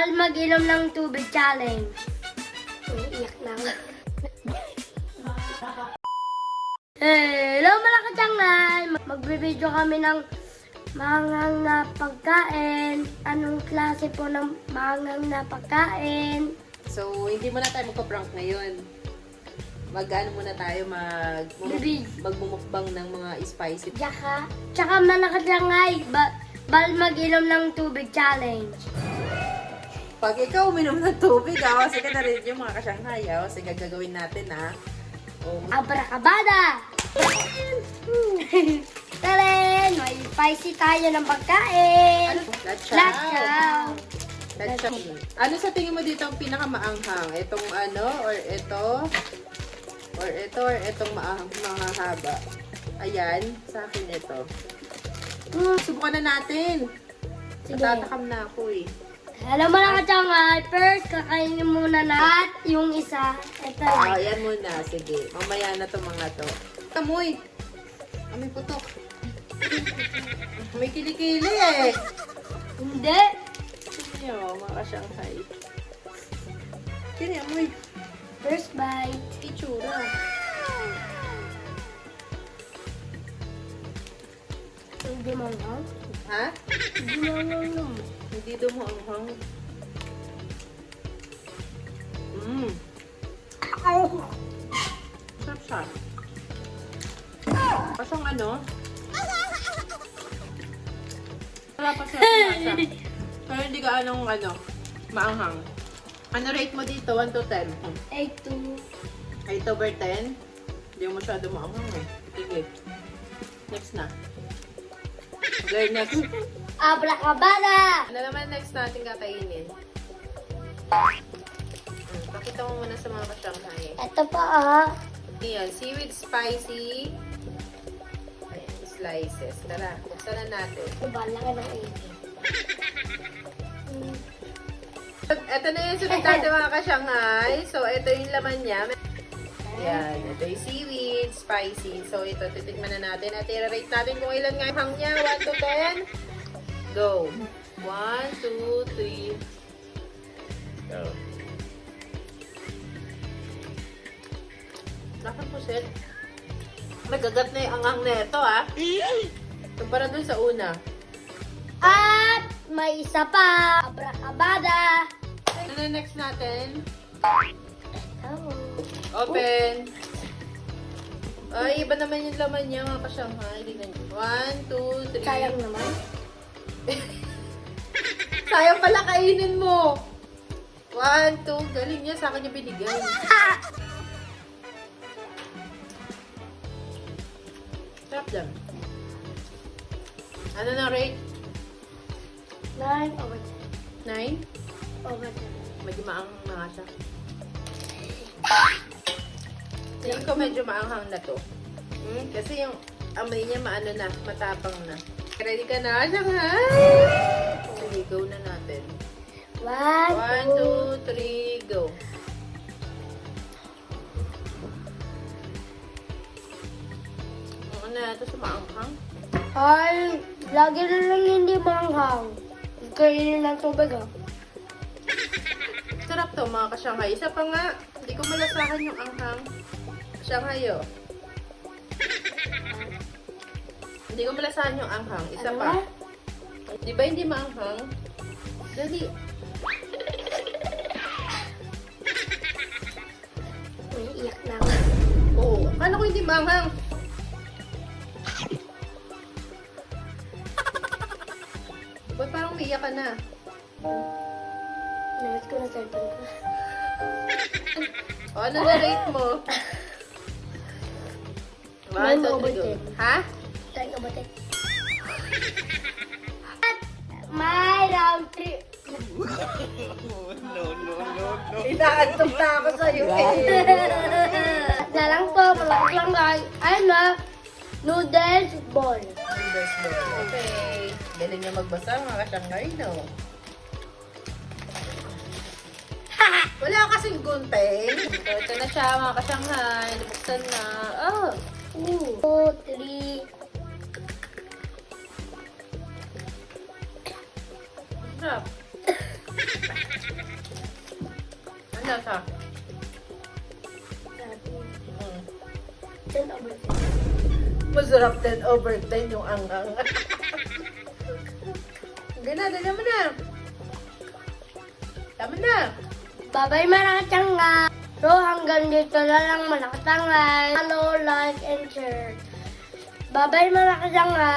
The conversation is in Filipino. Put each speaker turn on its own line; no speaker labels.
Mag-inom ng tubig challenge. Iyak lang. Hello mga katangal! Magbibideo kami ng maanghang na pagkain. Anong klase po ng maanghang na pagkain?
So, hindi muna tayo magpa-prank ngayon. Mag-ano muna tayo, magmumukbang ng mga spicy.
Tsaka mga katangal, mag-inom ng tubig challenge.
Pag ikaw uminom ng tubig, kasi ka na rin yung mga kasyanghay, kasi gagawin natin,
Abracabada! Talen! May spicy tayo ng pagkain.
Lachaw! Ano sa tingin mo dito ang pinakamaanghang? Itong or ito? Or itong mahaba? Ayan, sa akin ito. Subukan na natin.
Sige.
Natatakam na ako eh.
Hello mga katangal, first kakainin muna na at yung isa. Ito.
Ayan muna. Sige. Mamaya na to mga to. Tamoy! Amoy putok. May kilikili eh.
Hindi.
Yo, mga kasyanghay. Kini amoy.
First bite.
Itsura.
Hindi manghang.
Ha?
Hindi manghang.
Hindi dumuanghang. Sarap siya. Pasang wala pa siya lasa. Pero hindi ka maanghang. Ano rate mo dito? 1 to 10?
8
over 10? Hindi mo masyado maanghang eh. Sige. Next na. Okay, next.
Abracabada!
Ano naman next natin kakainin? Pakita mo muna sa mga kasyanghay.
Ito pa
Ayan, seaweed spicy. Ayan, slices. Tara, buksan na natin.
Diba, laki ng 80.
Ito na yung sunod natin mga kasyanghay. So, ito yung laman niya. Ayan, ito yung seaweed spicy. So, ito, titikman na natin. At i-rate natin kung ilan nga yung hang niya. 1 to 10. Go. 1, 2, 3. Go. Lakang pusit. Magagat na yung angang na ito, Kumpara dun sa una.
At may isa pa. Abracabada!
Ano na next natin?
Oh.
Open. Ay, iba naman yung laman niya, mga kasyanghay. 1, 2, 3.
Sayang naman.
Sayang pala kainin mo. 1, 2. Galing niya. Sa akin niya binigay. Sarap dyan. Ano na rate?
9 over
9?
10. Over 10.
Medyo maanghang na nga siya. Tingin ko medyo maanghang na to. Kasi yung amoy niya matapang na. Ready ka na? Shanghai! Sige, go na natin. 1, 2, 3, go. Ano na ito sa maanghang?
Ay, lagi na lang hindi manghang. Kainin ng tubig
Sarap to mga ka-Shanghai. Isa pa nga, hindi ko malasahan yung anghang. Shanghai Hindi ko malasahan yung anghang. Isa pa. Di ba hindi maanghang? Dali.
Uy, iyak na.
Oo. Paano ko hindi maanghang? Ba't parang umiiyak ka na?
Namit ko na cellphone ko.
O, ano na rate mo? 1, 2, 3, go. Ha?
Tayo ba tayo? At may round 3.
No. Inaantog na ako sa'yo
Na lang po, malaki lang guys. Ayun na, noodles ball.
Okay. Galing niya magbasa, mga ka-Shanghai, no? Wala kasing gunting. Ito na siya, mga ka-Shanghai. Nabuksan na. Oh!
2, 3.
Sarap. lasa?
10 over 10.
Masarap 10 over 10 yung angang. Hindi na, dali mo na. Tama na.
Bye-bye mga katsanga. So hanggang dito na lang mga katsanga. Follow, like, and share. Bye-bye mga katsanga.